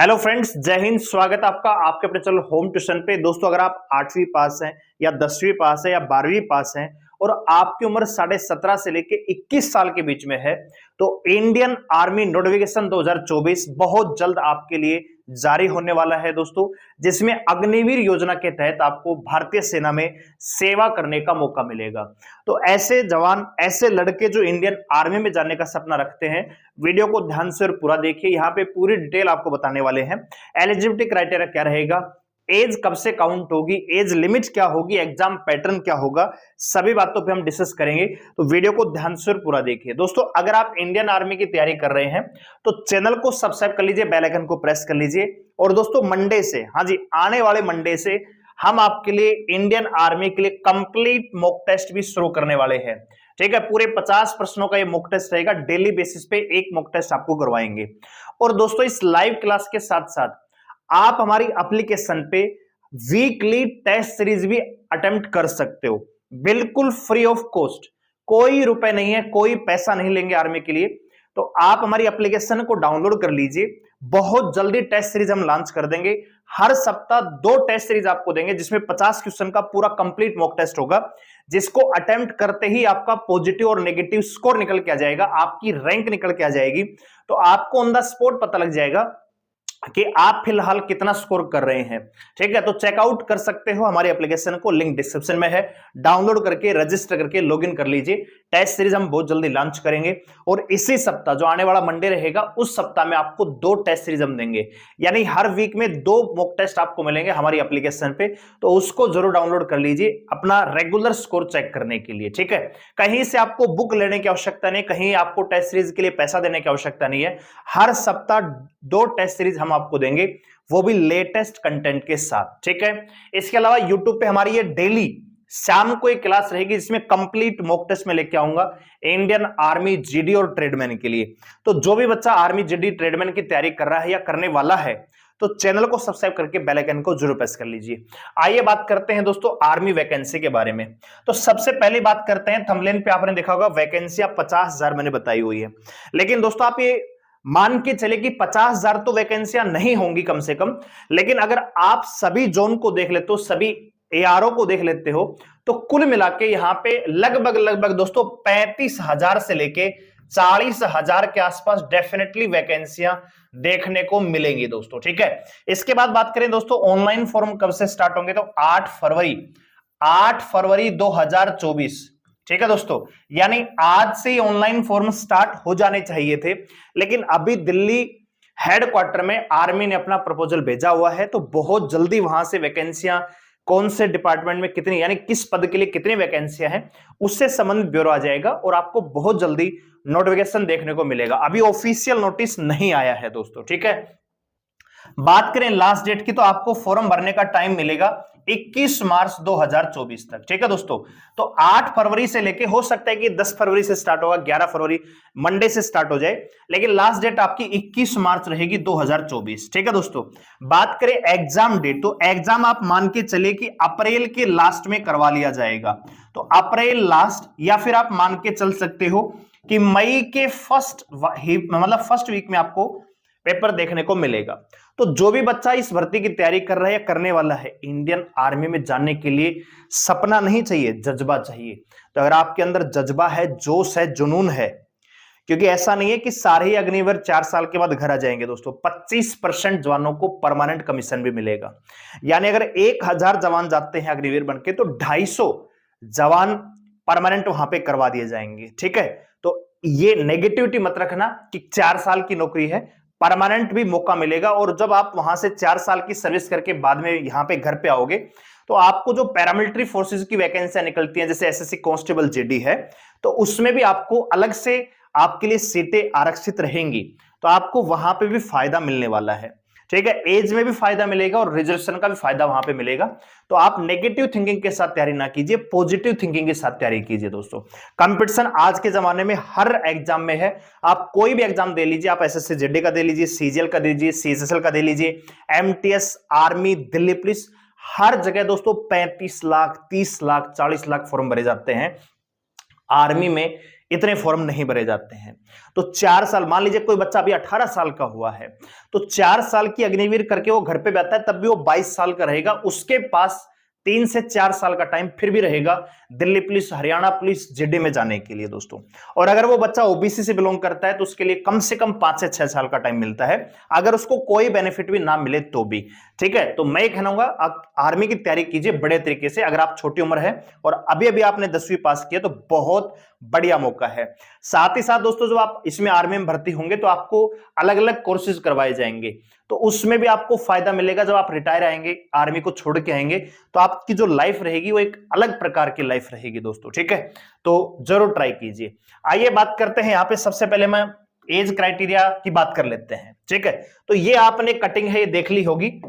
Hello friends, जय हिंद। स्वागत है आपका आपके अपने चैनल होम ट्यूशन पे। दोस्तों, अगर आप 8वीं पास हैं या 10वीं पास है या 12वीं पास हैं और आपकी उम्र 17.5 से लेके 21 साल के बीच में है तो इंडियन आर्मी नोटिफिकेशन 2024 बहुत जल्द आपके लिए जारी होने वाला है दोस्तों, जिसमें अग्निवीर योजना के तहत आपको भारतीय सेना में सेवा करने का मौका मिलेगा। तो ऐसे जवान, ऐसे लड़के जो इंडियन आर्मी में जाने का सपना रखते हैं, वीडियो को ध्यान से और पूरा देखिए। यहाँ पे पूरी डिटेल आपको बताने वाले हैं। एलिजिबिलिटी क्राइटेरिया क्या रहेगा, एज कब से काउंट होगी, एज लिमिट क्या होगी, एग्जाम पैटर्न क्या होगा, सभी बातों पे हम डिस्कस करेंगे। तो वीडियो को ध्यान से और पूरा देखिए। दोस्तों, अगर आप इंडियन आर्मी की तैयारी कर रहे हैं तो चैनल को सब्सक्राइब कर लीजिए, बेल आइकन को प्रेस कर लीजिए। और दोस्तों, मंडे से, हाँ जी, आने वाले मंडे से हम आपके लिए इंडियन आर्मी के लिए कंप्लीट मॉक टेस्ट भी शुरू करने वाले हैं। ठीक है, पूरे 50 प्रश्नों का ये मॉक टेस्ट रहेगा। डेली बेसिस पे एक मॉक टेस्ट आपको करवाएंगे। और दोस्तों, इस लाइव क्लास के साथ साथ आप हमारी एप्लीकेशन पे वीकली टेस्ट सीरीज भी अटेम्प्ट कर सकते हो, बिल्कुल फ्री ऑफ कॉस्ट। कोई रुपए नहीं है, कोई पैसा नहीं लेंगे आर्मी के लिए। तो आप हमारी एप्लीकेशन को डाउनलोड कर लीजिए। बहुत जल्दी टेस्ट सीरीज हम लॉन्च कर देंगे। हर सप्ताह 2 टेस्ट सीरीज आपको देंगे, जिसमें 50 क्वेश्चन का पूरा कंप्लीट मॉक टेस्ट होगा, जिसको अटेम्प्ट करते ही आपका पॉजिटिव और नेगेटिव स्कोर निकल के आ जाएगा, आपकी रैंक निकल के आ जाएगी। तो आपको ऑन द स्पॉट पता लग जाएगा कि आप फिलहाल कितना स्कोर कर रहे हैं। ठीक है, तो चेकआउट कर सकते हो हमारी एप्लीकेशन को, लिंक डिस्क्रिप्शन में है। डाउनलोड करके रजिस्टर करके लॉगिन कर लीजिए। टेस्ट सीरीज हम बहुत जल्दी लॉन्च करेंगे और इसी सप्ताह जो आने वाला मंडे रहेगा, उस सप्ताह में आपको 2 टेस्ट सीरीज हम देंगे, यानी हर वीक में 2 मॉक टेस्ट आपको मिलेंगे हमारी एप्लीकेशन पे। तो उसको जरूर डाउनलोड कर लीजिए अपना रेगुलर स्कोर चेक करने के लिए। ठीक है, कहीं से आपको बुक लेने की आवश्यकता नहीं, कहीं आपको टेस्ट सीरीज के लिए पैसा देने की आवश्यकता नहीं है। हर सप्ताह 2 टेस्ट सीरीज हम आपको देंगे, वो भी लेटेस्ट कंटेंट के साथ। ठीक है, इसके अलावा यूट्यूब पे हमारी ये डेली शाम को एक क्लास रहेगी, जिसमें कंप्लीट मॉक टेस्ट में लेके आऊंगा इंडियन आर्मी जीडी और ट्रेडमैन के लिए। तो जो भी बच्चा आर्मी जीडी ट्रेडमैन की तैयारी कर रहा है या करने वाला है, तो चैनल को सब्सक्राइब करके बेल आइकन को जरूर प्रेस कर लीजिए। आइए बात करते हैं दोस्तों आर्मी वैकेंसी के बारे में। तो सबसे पहले बात करते हैं, थंबनेल पे आपने देखा होगा वैकेंसी 50,000 मैंने बताई हुई है। लेकिन दोस्तों, आप ये मान के चले कि 50,000 तो वैकेंसियां नहीं होंगी कम से कम, लेकिन अगर आप सभी जोन को देख लेते हो, सभी एआरओ को देख लेते हो, तो कुल मिला के यहां पे लगभग दोस्तों 35,000 से लेके 40,000 के आसपास डेफिनेटली वैकेंसियां देखने को मिलेंगी दोस्तों। ठीक है, इसके बाद बात करें दोस्तों ऑनलाइन फॉर्म कब से स्टार्ट होंगे, तो 8 फरवरी 2024। ठीक है दोस्तों, यानी आज से ऑनलाइन फॉर्म स्टार्ट हो जाने चाहिए थे, लेकिन अभी दिल्ली हेडक्वार्टर में आर्मी ने अपना प्रपोजल भेजा हुआ है। तो बहुत जल्दी वहां से वैकेंसियां कौन से डिपार्टमेंट में कितनी, यानी किस पद के लिए कितनी वैकेंसियां हैं, उससे संबंधित ब्यूरो आ जाएगा और आपको बहुत जल्दी नोटिफिकेशन देखने को मिलेगा। अभी ऑफिशियल नोटिस नहीं आया है दोस्तों। ठीक है, बात करें लास्ट डेट की, तो आपको फॉर्म भरने का टाइम मिलेगा 21 मार्च 2024 तक। ठीक है दोस्तों, तो 8 फरवरी से लेके, हो सकता है कि 10 फरवरी से स्टार्ट होगा, 11 फरवरी मंडे से स्टार्ट हो जाए, लेकिन लास्ट डेट आपकी 21 मार्च रहेगी 2024। ठीक है दोस्तों, बात करें एग्जाम डेट, तो एग्जाम आप मान के चले कि अप्रैल के लास्ट में करवा लिया जाएगा। तो अप्रैल लास्ट, या फिर आप मान के चल सकते हो कि मई के फर्स्ट वीक में आपको पेपर देखने को मिलेगा। तो जो भी बच्चा इस भर्ती की तैयारी कर रहा है या करने वाला है, इंडियन आर्मी में जाने के लिए सपना नहीं चाहिए, जज्बा चाहिए। तो अगर आपके अंदर जज्बा है, जोश है, जुनून है, क्योंकि ऐसा नहीं है कि सारे ही अग्निवीर 4 साल के बाद घर आ जाएंगे दोस्तों। 25% जवानों को परमानेंट कमीशन भी मिलेगा, यानी अगर 1000 जवान जाते हैं अग्निवीर बनके, तो 250 जवान परमानेंट वहां पे करवा दिए जाएंगे। ठीक है, तो ये नेगेटिविटी मत रखना कि 4 साल की नौकरी है, परमानेंट भी मौका मिलेगा। और जब आप वहां से 4 साल की सर्विस करके बाद में यहां पे घर पे आओगे, तो आपको जो पैरामिलिट्री फोर्सेस की वैकेंसियां निकलती हैं, जैसे एसएससी कांस्टेबल जीडी है, तो उसमें भी आपको अलग से आपके लिए सीटें आरक्षित रहेंगी। तो आपको वहां पे भी फायदा मिलने वाला है। ठीक है, एज में भी फायदा मिलेगा और रिजर्वेशन का भी फायदा वहां पे मिलेगा। तो आप नेगेटिव थिंकिंग के साथ तैयारी ना कीजिए, पॉजिटिव थिंकिंग के साथ तैयारी कीजिए दोस्तों। कंपटीशन आज के जमाने में हर एग्जाम में है। आप कोई भी एग्जाम दे लीजिए, आप एसएससी जीडी का दे लीजिए, सीजीएल का दे लीजिए, सीएसएसएल का दे लीजिए, एमटीएस, आर्मी, दिल्ली पुलिस, हर जगह दोस्तों 35 लाख, 30 लाख, 40 लाख फॉर्म भरे जाते हैं। आर्मी में इतने फॉर्म नहीं भरे जाते हैं। तो 4 साल, मान लीजिए कोई बच्चा अभी 18 साल का हुआ है तो 4 साल की अग्निवीर करके वो घर पे बैठता है, तब भी वो 22 साल का रहेगा। उसके पास 3 से 4 साल का टाइम फिर भी रहेगा Delhi police, Haryana police, GD में जाने के लिए दोस्तों। और अगर वो बच्चा ओबीसी से बिलोंग करता है तो उसके लिए कम से कम 5 से 6 साल का टाइम मिलता है, अगर उसको कोई बेनिफिट भी ना मिले तो भी। ठीक है, तो मैं कहूंगा आप आर्मी की तैयारी कीजिए बड़े तरीके से। अगर आप छोटी उम्र है और अभी अभी आपने 10वीं पास किया तो बहुत बढ़िया मौका है। साथ ही साथ दोस्तों, जब आप इसमें आर्मी में भर्ती होंगे तो आपको अलग अलग कोर्सेज करवाए जाएंगे, तो उसमें भी आपको फायदा मिलेगा। जब आप रिटायर आएंगे, आर्मी को छोड़ के आएंगे, तो आपकी जो लाइफ रहेगी वो एक अलग प्रकार की लाइफ रहेगी दोस्तों। ठीक है, तो जरूर ट्राई कीजिए। आइए बात करते हैं, यहां पे सबसे पहले मैं एज क्राइटेरिया की बात कर लेते हैं। ठीक है, तो ये आपने कटिंग है ये देख ली होगी।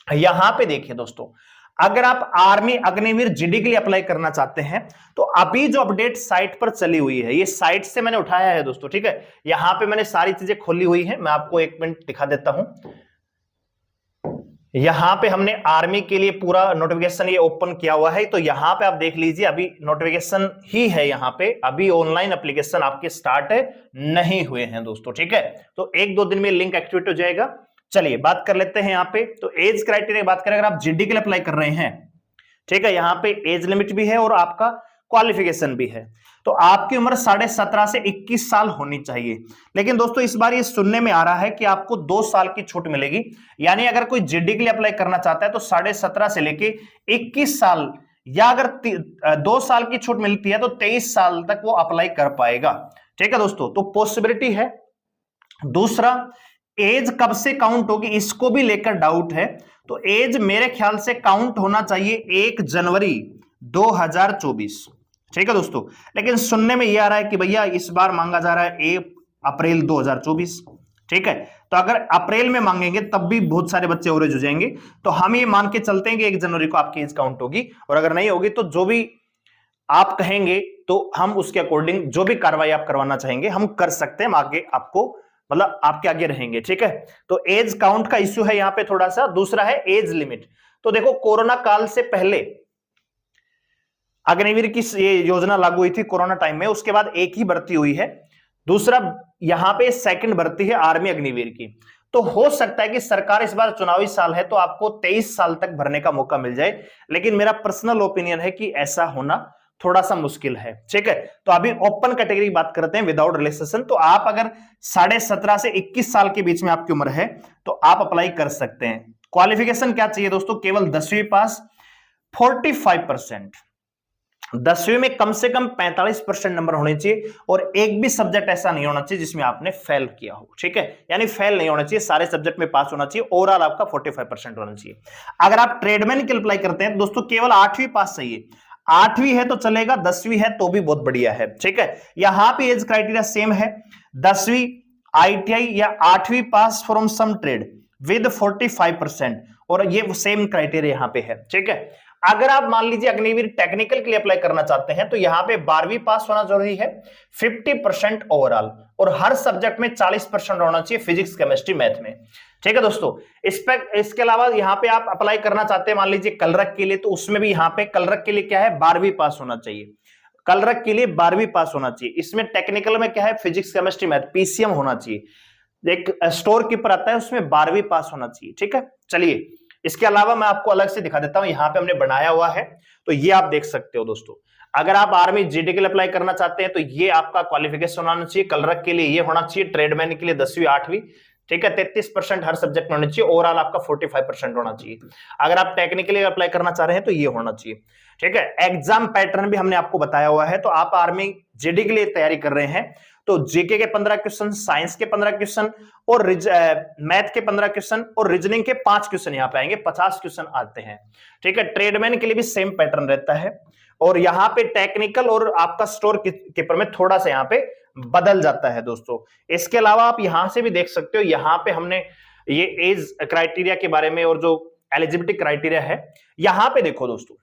यहां पे देखिए दोस्तों, अगर आप आर्मी, अग्निवीर, जीडी के लिए अप्लाई करना चाहते हैं तो अभी जो अपडेट साइट पर चली हुई है, ये साइट से मैंने उठाया है दोस्तों। ठीक है, यहां पे मैंने सारी चीजें खोली हुई है, मैं आपको 1 मिनट दिखा देता हूं। यहां पे हमने आर्मी के लिए पूरा नोटिफिकेशन ये ओपन किया हुआ है, तो यहां पे आप देख लीजिए, अभी नोटिफिकेशन ही है यहां पे, अभी ऑनलाइन एप्लीकेशन आपके स्टार्ट नहीं हुए हैं दोस्तों। ठीक है, तो 1-2 दिन में लिंक एक्टिवेट हो जाएगा। चलिए बात कर लेते हैं यहां पे। तो एज क्राइटेरिया बात करें, अगर आप जीडी के लिए अप्लाई कर रहे हैं, ठीक है, यहां पे एज लिमिट भी है और आपका क्वालिफिकेशन भी है। तो आपकी उम्र 17.5 से 21 साल होनी चाहिए। लेकिन दोस्तों इस बार ये सुनने में आ रहा है कि आपको 2 साल की छूट मिलेगी, यानी अगर कोई जीडी के लिए अप्लाई करना चाहता है तो 17.5 से लेके 21 साल, या अगर 2 साल की छूट मिलती है तो 23 साल तक वो अप्लाई कर पाएगा। ठीक है दोस्तों, तो पॉसिबिलिटी है। दूसरा, एज कब से काउंट होगी इसको भी लेकर डाउट है। तो एज मेरे ख्याल से काउंट होना चाहिए 1 जनवरी 2024। ठीक है दोस्तों, लेकिन सुनने में यह आ रहा है कि भैया इस बार मांगा जा रहा है 1 अप्रैल 2024। ठीक है, तो अगर अप्रैल में मांगेंगे तब भी बहुत सारे बच्चे ओवरेज हो जाएंगे, तो हम ये मान के चलते हैं कि 1 जनवरी को आपकी एज काउंट होगी। और अगर नहीं होगी तो जो भी आप कहेंगे तो हम उसके अकॉर्डिंग जो भी कार्रवाई आप करवाना चाहेंगे हम कर सकते हैं, हम आगे आपको मतलब आपके आगे रहेंगे। ठीक है, तो एज काउंट का इश्यू है यहां पे थोड़ा सा। दूसरा है एज लिमिट। तो देखो, कोरोना काल से पहले अग्निवीर की ये योजना लागू हुई थी कोरोना टाइम में, उसके बाद एक ही भर्ती हुई है। दूसरा, यहां पे सेकंड भर्ती है आर्मी अग्निवीर की। तो हो सकता है कि सरकार इस बार चुनावी साल है तो आपको 23 साल तक भरने का मौका मिल जाए, लेकिन मेरा पर्सनल ओपिनियन है कि ऐसा होना थोड़ा सा मुश्किल है। ठीक है, तो अभी ओपन कैटेगरी की बात करते हैं विदाउट रिलैक्सेशन। तो आप अगर 17.5 से 21 साल के बीच में आपकी उम्र है तो आप अप्लाई कर सकते हैं। क्वालिफिकेशन क्या चाहिए दोस्तों? केवल 10वीं पास, 45%। 10वीं में कम से कम 45% नंबर होने चाहिए और एक भी सब्जेक्ट ऐसा नहीं होना चाहिए जिसमें आपने फेल किया हो। ठीक है, यानी फेल नहीं होना चाहिए, सारे सब्जेक्ट में पास होना चाहिए। ओवरऑल आपका 45% होना चाहिए। अगर आप ट्रेडमैन के लिए अप्लाई करते हैं दोस्तों, केवल 8वीं पास चाहिए। 8वीं है तो चलेगा, 10वीं है तो भी बहुत बढ़िया है। ठीक है, यहां पे एज क्राइटेरिया सेम है, 10वीं आईटीआई या 8वीं पास फ्रॉम सम ट्रेड विद 45%, और ये सेम क्राइटेरिया यहां पे है। ठीक है, अगर आप मान लीजिए अग्निवीर टेक्निकल के लिए अप्लाई करना चाहते हैं तो यहां पे 12वीं पास होना जरूरी है, 50% ओवरऑल, और हर सब्जेक्ट में 40% होना चाहिए, फिजिक्स, केमिस्ट्री, मैथ में। ठीक है दोस्तों, इसके अलावा यहां पे आप अप्लाई करना चाहते हैं मान लीजिए कलरक के लिए, तो उसमें भी यहां पे कलरक के लिए क्या है, 12वीं पास होना चाहिए। कलरक के लिए 12वीं पास होना चाहिए। इसमें टेक्निकल में क्या है, फिजिक्स, केमिस्ट्री, मैथ, पीसीएम होना चाहिए। एक स्टोर कीपर आता है उसमें 12वीं पास होना चाहिए। ठीक है, चलिए इसके अलावा मैं आपको अलग से दिखा देता हूं, यहां पे हमने बनाया हुआ है, तो ये आप देख सकते हो दोस्तों। अगर आप आर्मी जीडी के लिए अप्लाई करना चाहते हैं तो ये आपका क्वालिफिकेशन होना चाहिए। कलरक के लिए ये होना चाहिए, ट्रेडमैन के लिए 10वीं 8वीं। ठीक है, 33% हर सब्जेक्ट में होना चाहिए, ओवरऑल आपका 45% होना चाहिए। अगर आप टेक्निकली अप्लाई करना चाह रहे हैं तो ये होना चाहिए। ठीक है, एग्जाम पैटर्न भी हमने आपको बताया हुआ है। तो आप आर्मी जीडी के लिए तैयारी कर रहे हैं तो जीके के 15 क्वेश्चन, साइंस के 15 क्वेश्चन और मैथ के 15 क्वेश्चन और रीजनिंग के 5 क्वेश्चन यहां पे आएंगे, 50 क्वेश्चन आते हैं। ठीक है, ट्रेडमैन के लिए भी सेम पैटर्न रहता है, और यहां पे टेक्निकल और आपका स्टोर कीपर में थोड़ा सा यहां पे बदल जाता है दोस्तों। इसके अलावा आप यहां से भी देख सकते हो, यहां पे हमने ये एज क्राइटेरिया के बारे में और जो एलिजिबिलिटी क्राइटेरिया है यहां पे देखो दोस्तों।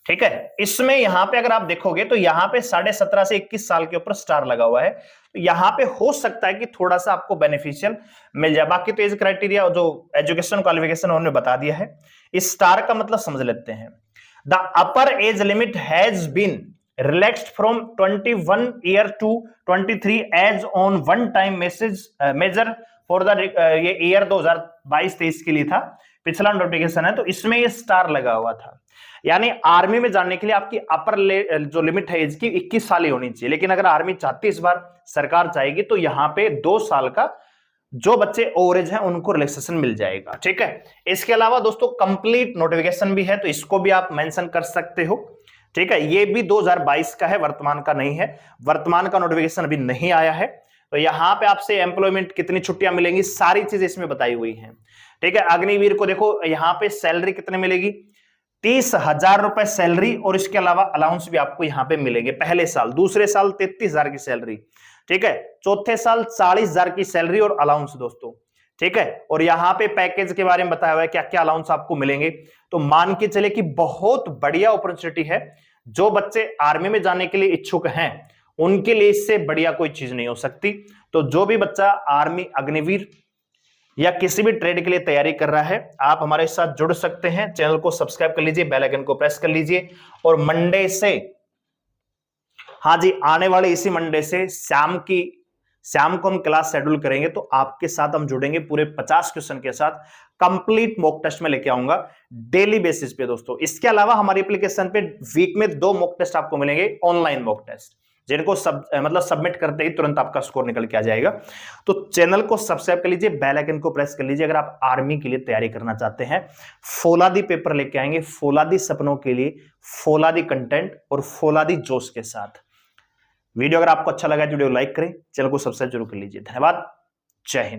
ठीक है, इसमें यहां पे अगर आप देखोगे तो यहां पे 17.5 से 21 साल के ऊपर स्टार लगा हुआ है, तो यहां पे हो सकता है कि थोड़ा सा आपको बेनिफिशियल मिल जाए। बाकी तो एज क्राइटेरिया जो एजुकेशन क्वालिफिकेशन उन्होंने बता दिया है। इस स्टार का मतलब समझ लेते हैं। The upper age limit has been relaxed from 21 year to 23 age on one time measure for the ये ईयर 2022-23 के लिए था, पिछला नोटिफिकेशन है, तो इसमें ये स्टार लगा हुआ था। यानी आर्मी में जाने के लिए आपकी अपर जो लिमिट है इसकी 21 साल ही होनी चाहिए, लेकिन अगर आर्मी चाहती इस बार सरकार चाहेगी तो यहाँ पे 2 साल का जो बच्चे ओवरेज हैं उनको रिलैक्सेशन मिल जाएगा। ठीक है, इसके अलावा दोस्तों कंप्लीट नोटिफिकेशन भी है, तो इसको भी आप मेंशन कर सकते हो। ठीक है, ये भी 2022 का है, वर्तमान का नहीं है, वर्तमान का नोटिफिकेशन अभी नहीं आया है। तो यहां पे आपसे एम्प्लॉयमेंट कितनी छुट्टियां मिलेंगी सारी चीजें इसमें बताई हुई हैं। ठीक है, अग्निवीर को देखो यहाँ पे सैलरी कितने मिलेगी, 30,000 रुपए सैलरी, और इसके अलावा अलाउंस भी आपको यहाँ पे मिलेंगे पहले साल, दूसरे साल 33,000 की सैलरी, ठीक है, चौथे साल 40,000 की सैलरी और अलाउंस दोस्तों। ठीक है, और यहाँ पे पैकेज के बारे में बताया हुआ है क्या क्या अलाउंस आपको मिलेंगे। तो मान के चले कि बहुत बढ़िया अपॉर्चुनिटी है, जो बच्चे आर्मी में जाने के लिए इच्छुक हैं उनके लिए इससे बढ़िया कोई चीज नहीं हो सकती। तो जो भी बच्चा आर्मी, अग्निवीर या किसी भी ट्रेड के लिए तैयारी कर रहा है, आप हमारे साथ जुड़ सकते हैं। चैनल को सब्सक्राइब कर लीजिए, बेल आइकन को प्रेस कर लीजिए, और मंडे से, हाँ जी, आने वाले इसी मंडे से शाम को हम क्लास शेड्यूल करेंगे, तो आपके साथ हम जुड़ेंगे पूरे 50 क्वेश्चन के साथ, कंप्लीट मॉक टेस्ट में लेके आऊंगा डेली बेसिस पे दोस्तों। इसके अलावा हमारी एप्लीकेशन पे वीक में 2 मॉक टेस्ट आपको मिलेंगे, ऑनलाइन मॉक टेस्ट, जिनको सबमिट करते ही तुरंत आपका स्कोर निकल के आ जाएगा। तो चैनल को सब्सक्राइब कर लीजिए, बेल आइकन को प्रेस कर लीजिए अगर आप आर्मी के लिए तैयारी करना चाहते हैं। फौलादी पेपर लेके आएंगे, फौलादी सपनों के लिए, फौलादी कंटेंट और फौलादी जोश के साथ। वीडियो अगर आपको अच्छा लगा तो वीडियो लाइक करें, चैनल को सब्सक्राइब जरूर कर लीजिए। धन्यवाद, जय हिंद।